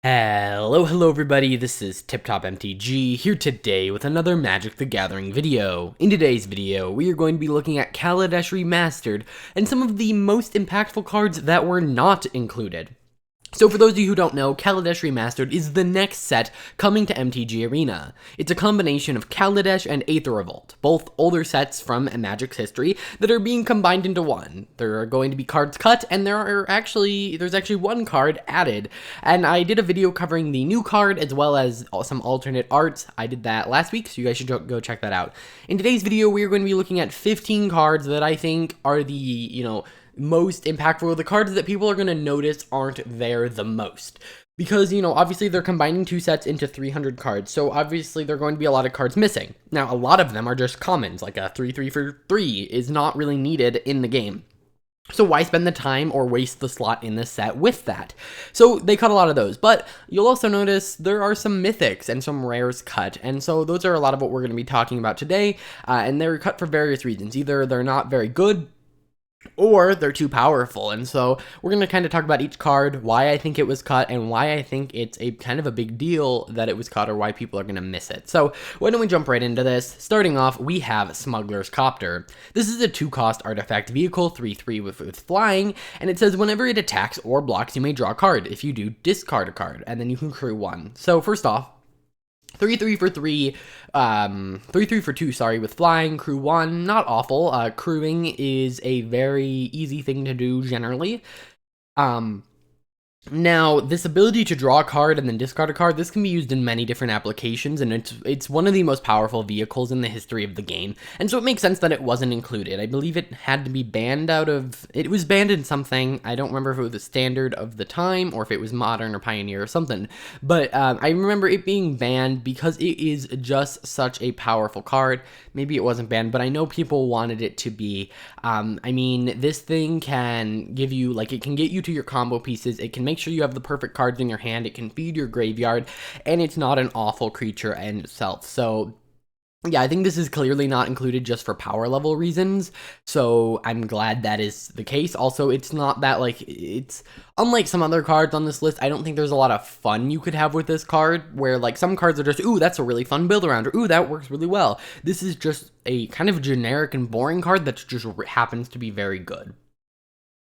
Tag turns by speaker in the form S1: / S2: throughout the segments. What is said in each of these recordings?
S1: Hello everybody, this is Tip Top MTG here today with another Magic the Gathering video. In today's video, we are going to be looking at Kaladesh Remastered and some of the most impactful cards that were not included. So for those of you who don't know, Kaladesh Remastered is the next set coming to MTG Arena. It's a combination of Kaladesh and Aether Revolt, both older sets from Magic's history that are being combined into one. There are going to be cards cut, and there's actually one card added. And I did a video covering the new card as well as some alternate arts. I did that last week, so you guys should go check that out. In today's video, we are going to be looking at 15 cards that I think are the, most impactful. The cards that people are going to notice aren't there the most. Because, obviously they're combining two sets into 300 cards, so obviously there are going to be a lot of cards missing. Now, a lot of them are just commons, like a 3/3 for 3 is not really needed in the game. So why spend the time or waste the slot in the set with that? So they cut a lot of those, but you'll also notice there are some mythics and some rares cut, and so those are a lot of what we're going to be talking about today, and they're cut for various reasons. Either they're not very good, or they're too powerful. And so we're going to kind of talk about each card, why I think it was cut, and why I think it's a kind of a big deal that it was cut, or why people are going to miss it. So why don't we jump right into this? Starting off, we have Smugglers Chopper. This is a 2-cost artifact vehicle, 3/3 with flying, and it says whenever it attacks or blocks, you may draw a card. If you do, discard a card, and then you can crew 1. So first off, 3/3 for 3, 3/3 for 2, sorry, with flying, crew 1, not awful. Crewing is a very easy thing to do generally. Now, this ability to draw a card and then discard a card, this can be used in many different applications, and it's one of the most powerful vehicles in the history of the game, and so it makes sense that it wasn't included. I believe it had to be banned it was banned in something. I don't remember if it was the standard of the time, or if it was modern or pioneer or something, but I remember it being banned because it is just such a powerful card. Maybe it wasn't banned, but I know people wanted it to be. I mean, this thing can give you, it can get you to your combo pieces, it can make sure you have the perfect cards in your hand, it can feed your graveyard, and it's not an awful creature in itself. So yeah, I think this is clearly not included just for power level reasons, so I'm glad that is the case. Also, it's not that, it's unlike some other cards on this list. I don't think there's a lot of fun you could have with this card, where, some cards are just, ooh, that's a really fun build around, or ooh, that works really well. This is just a kind of generic and boring card that just happens to be very good.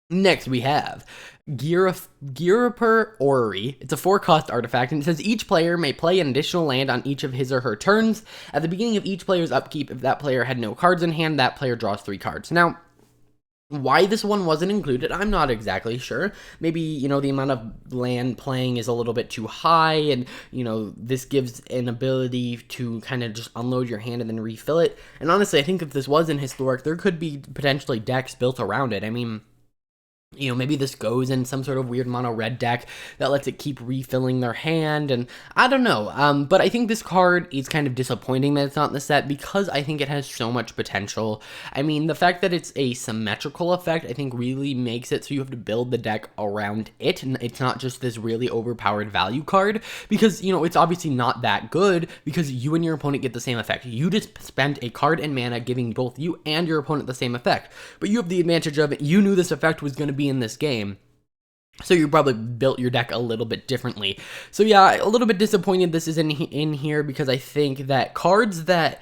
S1: Next, we have Giraffe Gear Per Ori. It's a 4-cost artifact, and it says each player may play an additional land on each of his or her turns. At the beginning of each player's upkeep, if that player had no cards in hand, that player draws 3 cards. Now, why this one wasn't included, I'm not exactly sure. Maybe, the amount of land playing is a little bit too high, and, this gives an ability to kind of just unload your hand and then refill it. And honestly, I think if this was in Historic, there could be potentially decks built around it. I mean, maybe this goes in some sort of weird mono red deck that lets it keep refilling their hand, and I don't know. But I think this card is kind of disappointing that it's not in the set, because I think it has so much potential. I mean, the fact that it's a symmetrical effect, I think really makes it so you have to build the deck around it, and it's not just this really overpowered value card, because, it's obviously not that good, because you and your opponent get the same effect. You just spent a card and mana giving both you and your opponent the same effect, but you have the advantage of it. You knew this effect was going to be in this game, so you probably built your deck a little bit differently. So yeah, a little bit disappointed this is in here, because I think that cards that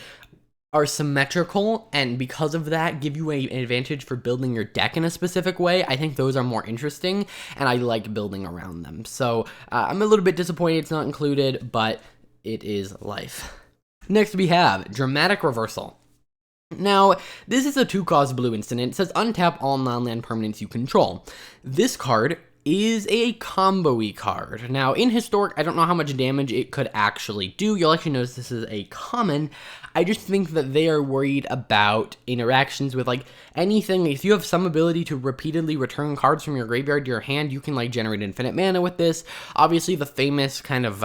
S1: are symmetrical and because of that give you an advantage for building your deck in a specific way, I think those are more interesting, and I like building around them. So I'm a little bit disappointed it's not included, but it is life. Next, we have Dramatic Reversal. Now, this is a 2-cost blue instant. It says untap all non-land permanents you control. This card is a combo-y card. Now, in Historic, I don't know how much damage it could actually do. You'll actually notice this is a common. I just think that they are worried about interactions with, anything. If you have some ability to repeatedly return cards from your graveyard to your hand, you can, generate infinite mana with this. Obviously, the famous kind of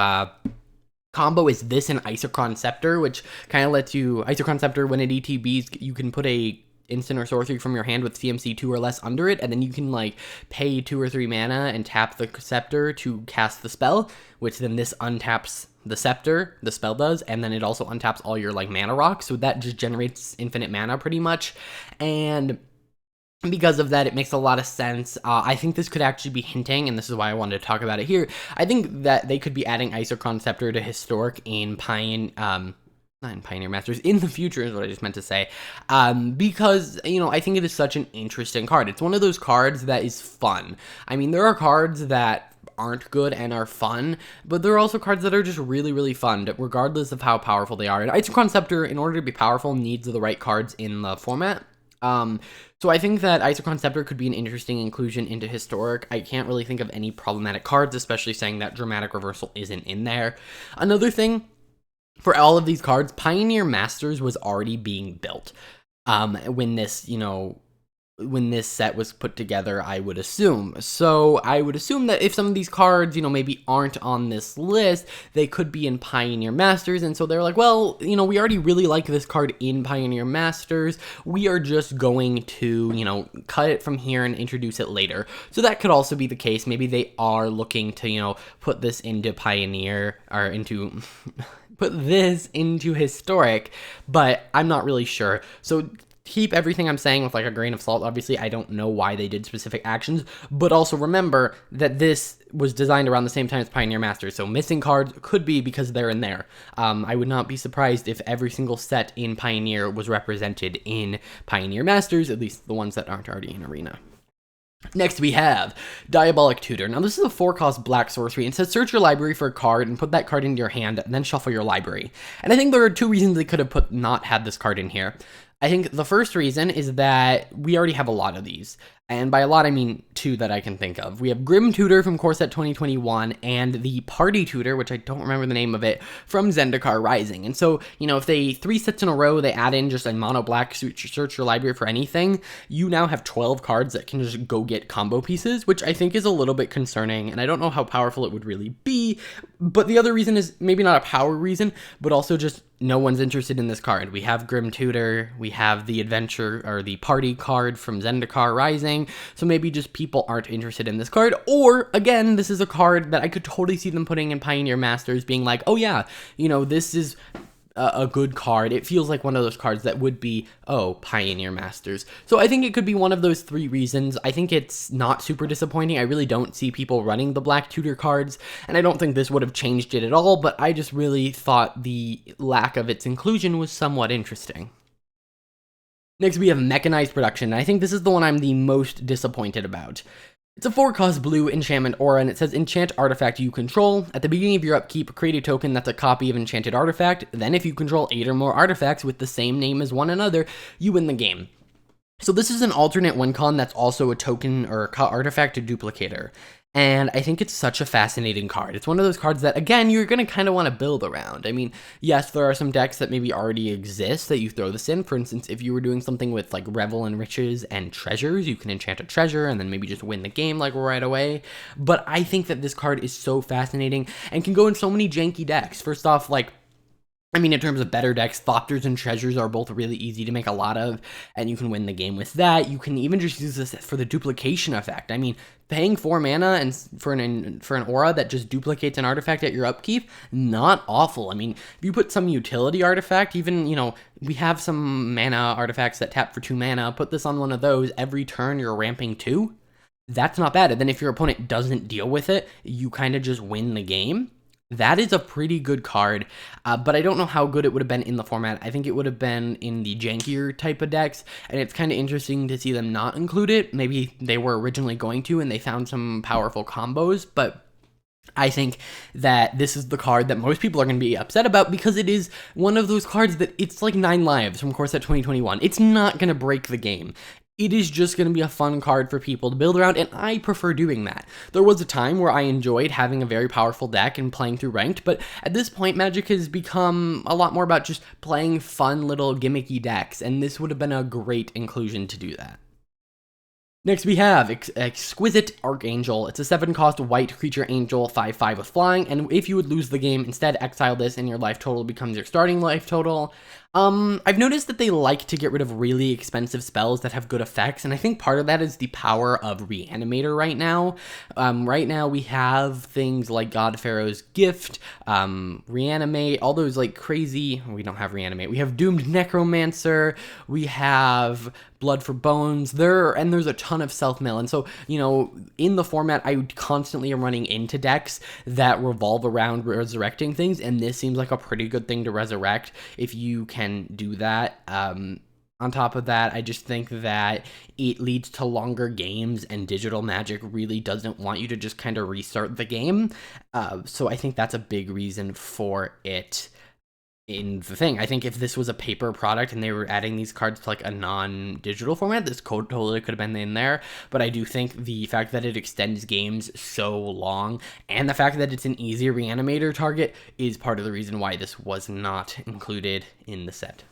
S1: combo is this and Isochron Scepter, which kind of lets you, Isochron Scepter, when it ETBs, you can put a instant or sorcery from your hand with CMC 2 or less under it, and then you can pay 2 or 3 mana and tap the scepter to cast the spell, which then this untaps the scepter, the spell does, and then it also untaps all your mana rocks, so that just generates infinite mana pretty much. And Because of that, it makes a lot of sense. I think this could actually be hinting, and this is why I wanted to talk about it here. I think that they could be adding Isochron Scepter to Historic in not in Pioneer Masters, in the future is what I just meant to say. Because, you know, I think it is such an interesting card. It's one of those cards that is fun. I mean, there are cards that aren't good and are fun, but there are also cards that are just really, really fun, regardless of how powerful they are. And Isochron Scepter, in order to be powerful, needs the right cards in the format. So I think that Isochron Scepter could be an interesting inclusion into Historic. I can't really think of any problematic cards, especially saying that Dramatic Reversal isn't in there. Another thing, for all of these cards, Pioneer Masters was already being built when this set was put together, I would assume. So I would assume that if some of these cards, maybe aren't on this list, they could be in Pioneer Masters. And so they're like, well, we already really like this card in Pioneer Masters. We are just going to, cut it from here and introduce it later. So that could also be the case. Maybe they are looking to, put this into Pioneer or into... put this into Historic, but I'm not really sure. So keep everything I'm saying with like a grain of salt. Obviously, I don't know why they did specific actions, but also remember that this was designed around the same time as Pioneer Masters, so missing cards could be because they're in there. I would not be surprised if every single set in Pioneer was represented in Pioneer Masters, at least the ones that aren't already in Arena. Next, we have Diabolic Tutor. Now, this is a 4-cost black sorcery, and says search your library for a card and put that card into your hand, and then shuffle your library. And I think there are 2 reasons they could have not had this card in here. I think the first reason is that we already have a lot of these. And by a lot, I mean 2 that I can think of. We have Grim Tutor from Core Set 2021 and the Party Tutor, which I don't remember the name of it, from Zendikar Rising. And so, if they 3 sets in a row, they add in just a mono black search your library for anything, you now have 12 cards that can just go get combo pieces, which I think is a little bit concerning. And I don't know how powerful it would really be. But the other reason is maybe not a power reason, but also just no one's interested in this card. We have Grim Tutor, we have the Adventure or the Party card from Zendikar Rising, so maybe just people aren't interested in this card. Or, again, this is a card that I could totally see them putting in Pioneer Masters, being like, oh yeah, this is a good card. It feels like one of those cards that would be, oh, Pioneer Masters. So I think it could be one of those 3 reasons. I think it's not super disappointing. I really don't see people running the Black Tutor cards, and I don't think this would have changed it at all, but I just really thought the lack of its inclusion was somewhat interesting. Next, we have Mechanized Production, and I think this is the one I'm the most disappointed about. It's a 4-cost blue enchantment aura, and it says enchant artifact you control. At the beginning of your upkeep, create a token that's a copy of enchanted artifact. Then if you control 8 or more artifacts with the same name as one another, you win the game. So this is an alternate win-con that's also a token or artifact duplicator. And I think it's such a fascinating card. It's one of those cards that, again, you're going to kind of want to build around. I mean, yes, there are some decks that maybe already exist that you throw this in. For instance, if you were doing something with like Revel and Riches and Treasures, you can enchant a treasure and then maybe just win the game like right away. But I think that this card is so fascinating and can go in so many janky decks. First off, in terms of better decks, Thopters and Treasures are both really easy to make a lot of, and you can win the game with that. You can even just use this for the duplication effect. I mean, paying 4 mana and for an aura that just duplicates an artifact at your upkeep, not awful. I mean, if you put some utility artifact, even, we have some mana artifacts that tap for 2 mana, put this on one of those, every turn you're ramping 2, that's not bad. And then if your opponent doesn't deal with it, you kind of just win the game. That is a pretty good card, but I don't know how good it would have been in the format. I think it would have been in the jankier type of decks, and it's kind of interesting to see them not include it. Maybe they were originally going to, and they found some powerful combos, but I think that this is the card that most people are going to be upset about because it is one of those cards that it's like 9 lives from Core Set 2021. It's not going to break the game. It is just going to be a fun card for people to build around, and I prefer doing that. There was a time where I enjoyed having a very powerful deck and playing through ranked, but at this point, Magic has become a lot more about just playing fun little gimmicky decks, and this would have been a great inclusion to do that. Next, we have Exquisite Archangel. It's a 7-cost white creature angel, 5/5 with flying, and if you would lose the game, instead exile this and your life total becomes your starting life total. I've noticed that they like to get rid of really expensive spells that have good effects, and I think part of that is the power of Reanimator right now. Right now we have things like God Pharaoh's Gift, Reanimate, all those like crazy, we don't have Reanimate, we have Doomed Necromancer, we have Blood for Bones, there's a ton of self-mill, and so, you know, in the format, I constantly am running into decks that revolve around resurrecting things, and this seems like a pretty good thing to resurrect if you can do that. On top of that, I just think that it leads to longer games, and Digital Magic really doesn't want you to just kind of restart the game, so I think that's a big reason for it in the thing. I think if this was a paper product and they were adding these cards to like a non-digital format, this code totally could have been in there. But I do think the fact that it extends games so long and the fact that it's an easier Reanimator target is part of the reason why this was not included in the set.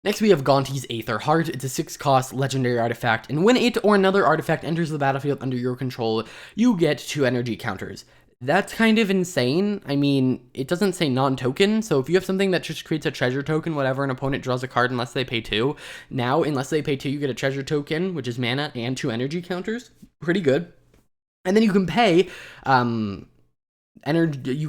S1: Next, we have Gontis Aether Heart. It's a 6-cost legendary artifact, and when it or another artifact enters the battlefield under your control, you get 2 energy counters. That's kind of insane. I mean, it doesn't say non-token, so if you have something that just creates a treasure token, whatever, an opponent draws a card unless they pay 2. Now, unless they pay 2, you get a treasure token, which is mana, and 2 energy counters. Pretty good. And then you can pay, you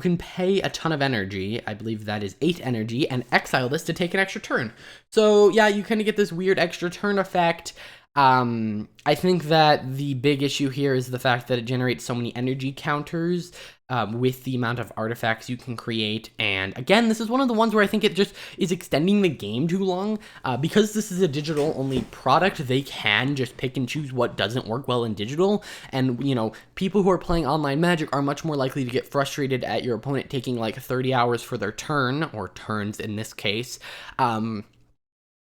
S1: can pay a ton of energy. I believe that is 8 energy, and exile this to take an extra turn. So, yeah, you kind of get this weird extra turn effect. I think that the big issue here is the fact that it generates so many energy counters with the amount of artifacts you can create. And again, this is one of the ones where I think it just is extending the game too long. Because this is a digital-only product, they can just pick and choose what doesn't work well in digital. And, you know, people who are playing online Magic are much more likely to get frustrated at your opponent taking like 30 hours for their turn, or turns in this case.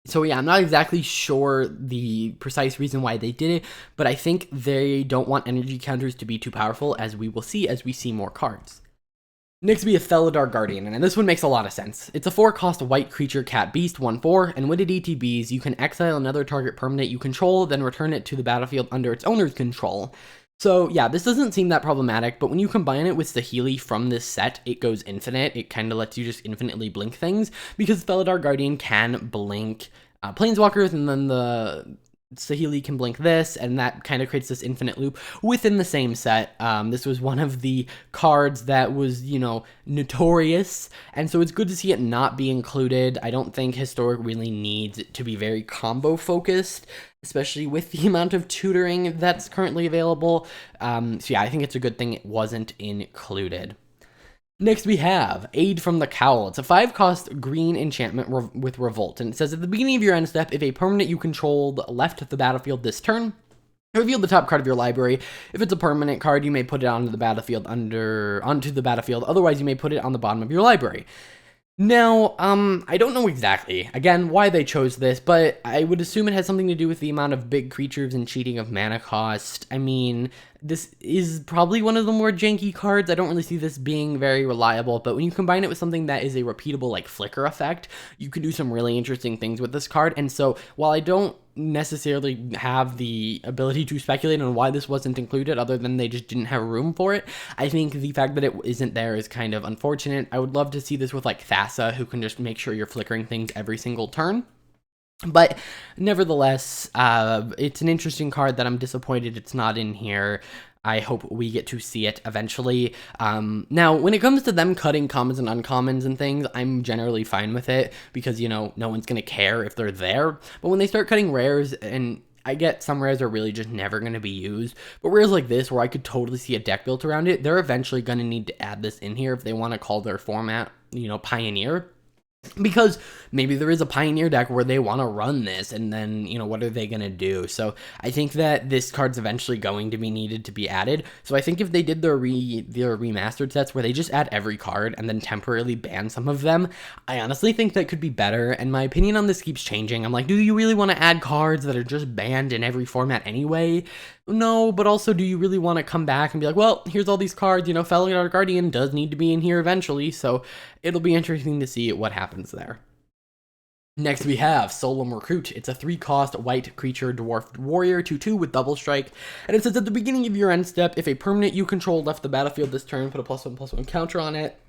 S1: So yeah, I'm not exactly sure the precise reason why they did it, but I think they don't want energy counters to be too powerful, as we will see as we see more cards. Next we have Felidar Guardian, and this one makes a lot of sense. It's a 4-cost white creature cat beast, 1/4, and when it ETBs, you can exile another target permanent you control, then return it to the battlefield under its owner's control. So yeah, this doesn't seem that problematic, but when you combine it with Saheeli from this set, it goes infinite. It kind of lets you just infinitely blink things, because Felidar Guardian can blink Planeswalkers, and then the Saheeli can blink this, and that kind of creates this infinite loop within the same set. This was one of the cards that was, you know, notorious, and so it's good to see it not be included. I don't think Historic really needs to be very combo focused, especially with the amount of tutoring that's currently available. So yeah, I think it's a good thing it wasn't included. Next we have Aid from the Cowl. It's a 5-cost green enchantment with Revolt, and it says at the beginning of your end step, if a permanent you controlled left the battlefield this turn, reveal the top card of your library. If it's a permanent card, you may put it onto the battlefield otherwise you may put it on the bottom of your library. Now, I don't know exactly, again, why they chose this, but I would assume it has something to do with the amount of big creatures and cheating of mana cost. I mean, this is probably one of the more janky cards. I don't really see this being very reliable, but when you combine it with something that is a repeatable, like, flicker effect, you can do some really interesting things with this card. And so, while I don't necessarily have the ability to speculate on why this wasn't included, other than they just didn't have room for it, I think the fact that it isn't there is kind of unfortunate. I would love to see this with like Thassa, who can just make sure you're flickering things every single turn. But nevertheless, it's an interesting card that I'm disappointed it's not in here. I hope we get to see it eventually. Now, when it comes to them cutting commons and uncommons and things, I'm generally fine with it, because, you know, no one's going to care if they're there. But when they start cutting rares, and I get some rares are really just never going to be used, but rares like this, where I could totally see a deck built around it, they're eventually going to need to add this in here if they want to call their format, you know, Pioneer. Because maybe there is a Pioneer deck where they want to run this, and then, you know, what are they going to do? So I think that this card's eventually going to be needed to be added. So I think if they did their remastered sets where they just add every card and then temporarily ban some of them, I honestly think that could be better. And my opinion on this keeps changing. I'm like, do you really want to add cards that are just banned in every format anyway? No, but also, do you really want to come back and be like, well, here's all these cards, you know, Felidar Guardian does need to be in here eventually, so it'll be interesting to see what happens there. Next we have Solemn Recruit. It's a 3-cost white creature dwarf warrior 2/2 with double strike, and it says at the beginning of your end step, if a permanent you control left the battlefield this turn, put a +1/+1 counter on it.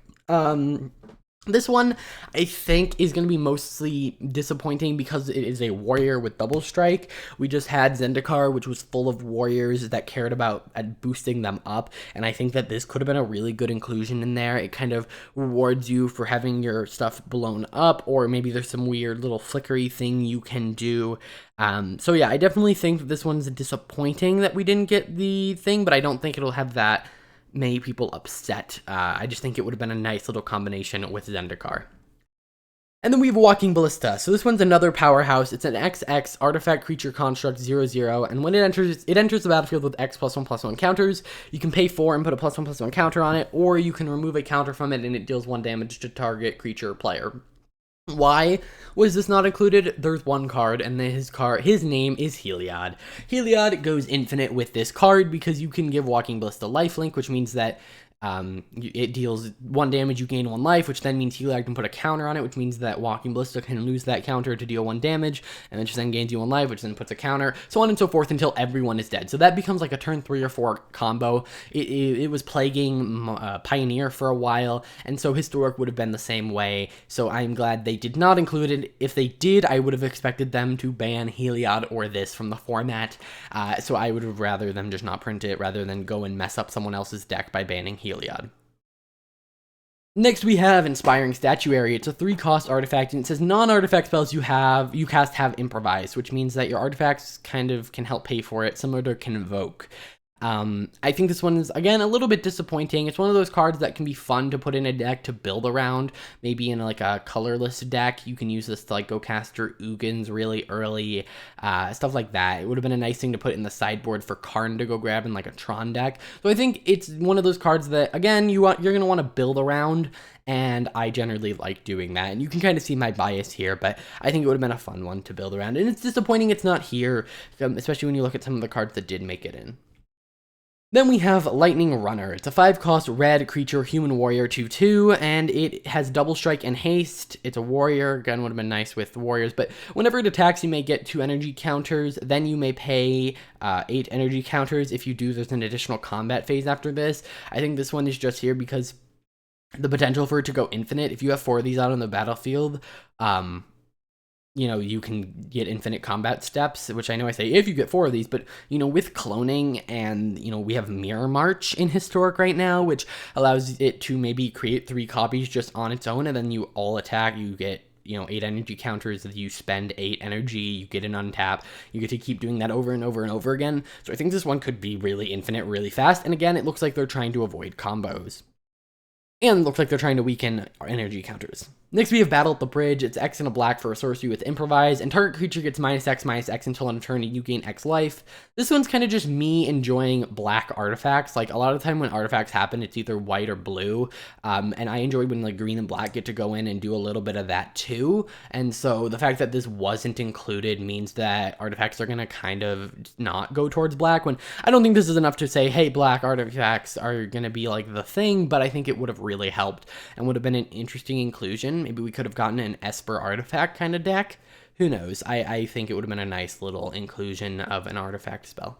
S1: This one, I think, is going to be mostly disappointing because it is a warrior with double strike. We just had Zendikar, which was full of warriors that cared about boosting them up, and I think that this could have been a really good inclusion in there. It kind of rewards you for having your stuff blown up, or maybe there's some weird little flickery thing you can do. So yeah, I definitely think that this one's disappointing that we didn't get the thing, but I don't think it'll have that many people upset. I just think it would have been a nice little combination with Zendikar. And then we have Walking Ballista. So this one's another powerhouse. It's an XX artifact creature construct 0/0, and when it enters the battlefield with X +1/+1 counters. You can pay 4 and put a +1/+1 counter on it, or you can remove a counter from it and it deals 1 damage to target creature or player. Why was this not included? There's one card, and his name is Heliod. Heliod goes infinite with this card because you can give Walking Ballista lifelink, which means that it deals 1 damage, you gain 1 life, which then means Heliod can put a counter on it, which means that Walking Ballista can lose that counter to deal 1 damage, and then gains you 1 life, which then puts a counter, so on and so forth until everyone is dead. So that becomes like a turn 3 or 4 combo. It was plaguing Pioneer for a while, and so Historic would have been the same way, so I'm glad they did not include it. If they did, I would have expected them to ban Heliod or this from the format, so I would have rather them just not print it rather than go and mess up someone else's deck by banning Heliod. Next we have Inspiring Statuary. It's a 3-cost artifact, and it says non-artifact spells you cast have improvised, which means that your artifacts kind of can help pay for it, similar to Convoke. I think this one is, again, a little bit disappointing. It's one of those cards that can be fun to put in a deck to build around. Maybe in like a colorless deck, you can use this to like go cast your Ugins really early, stuff like that. It would have been a nice thing to put in the sideboard for Karn to go grab in like a Tron deck. So I think it's one of those cards that, again, you're going to want to build around, and I generally like doing that. And you can kind of see my bias here, but I think it would have been a fun one to build around. And it's disappointing it's not here, especially when you look at some of the cards that did make it in. Then we have Lightning Runner. It's a 5-cost red creature, human warrior 2/2, and it has double strike and haste. It's a warrior. Again, would have been nice with warriors, but whenever it attacks, you may get 2 energy counters. Then you may pay 8 energy counters. If you do, there's an additional combat phase after this. I think this one is just here because the potential for it to go infinite. If you have 4 of these out on the battlefield, you know, you can get infinite combat steps, which I know I say if you get 4 of these, but, you know, with cloning and, you know, we have Mirror March in Historic right now, which allows it to maybe create 3 copies just on its own, and then you all attack, you get, you know, 8 energy counters, you spend 8 energy, you get an untap, you get to keep doing that over and over and over again. So I think this one could be really infinite really fast, and again, it looks like they're trying to avoid combos. And it looks like they're trying to weaken our energy counters. Next, we have Battle at the Bridge. It's X and a black for a sorcery with Improvise, and target creature gets -X until end of turn, and you gain X life. This one's kind of just me enjoying black artifacts. Like, a lot of the time when artifacts happen, it's either white or blue, and I enjoy when, like, green and black get to go in and do a little bit of that, too. And so the fact that this wasn't included means that artifacts are going to kind of not go towards black, when I don't think this is enough to say, hey, black artifacts are going to be, like, the thing, but I think it would have really helped and would have been an interesting inclusion. Maybe we could have gotten an Esper artifact kind of deck. Who knows? I think it would have been a nice little inclusion of an artifact spell.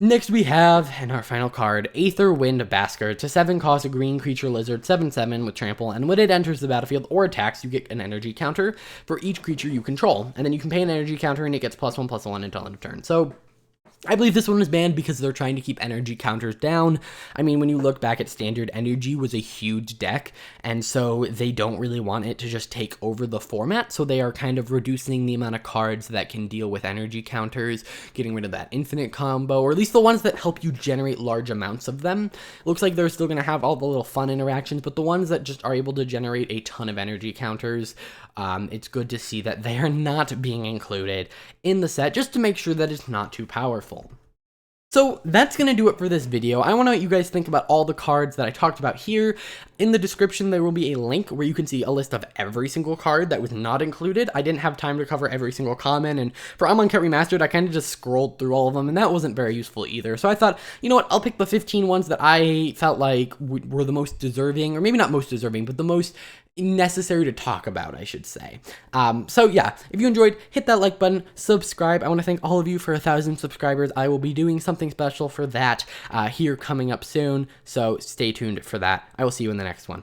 S1: Next we have, and our final card, Aether Wind Basker. It's a 7-cost green creature lizard, 7/7 with trample, and when it enters the battlefield or attacks, you get an energy counter for each creature you control. And then you can pay an energy counter and it gets +1/+1 until end of turn. So I believe this one was banned because they're trying to keep energy counters down. I mean, when you look back at Standard, energy was a huge deck, and so they don't really want it to just take over the format, so they are kind of reducing the amount of cards that can deal with energy counters, getting rid of that infinite combo, or at least the ones that help you generate large amounts of them. It looks like they're still going to have all the little fun interactions, but the ones that just are able to generate a ton of energy counters, it's good to see that they are not being included in the set, just to make sure that it's not too powerful. So that's going to do it for this video. I want to know what you guys think about all the cards that I talked about here. In the description, there will be a link where you can see a list of every single card that was not included. I didn't have time to cover every single comment, and for Uncut Remastered, I kind of just scrolled through all of them, and that wasn't very useful either. So I thought, you know what, I'll pick the 15 ones that I felt like were the most deserving, or maybe not most deserving, but the most necessary to talk about, I should say. So yeah, if you enjoyed, hit that like button, subscribe. I want to thank all of you for 1,000 subscribers. I will be doing something special for that here coming up soon, so stay tuned for that. I will see you in the next one.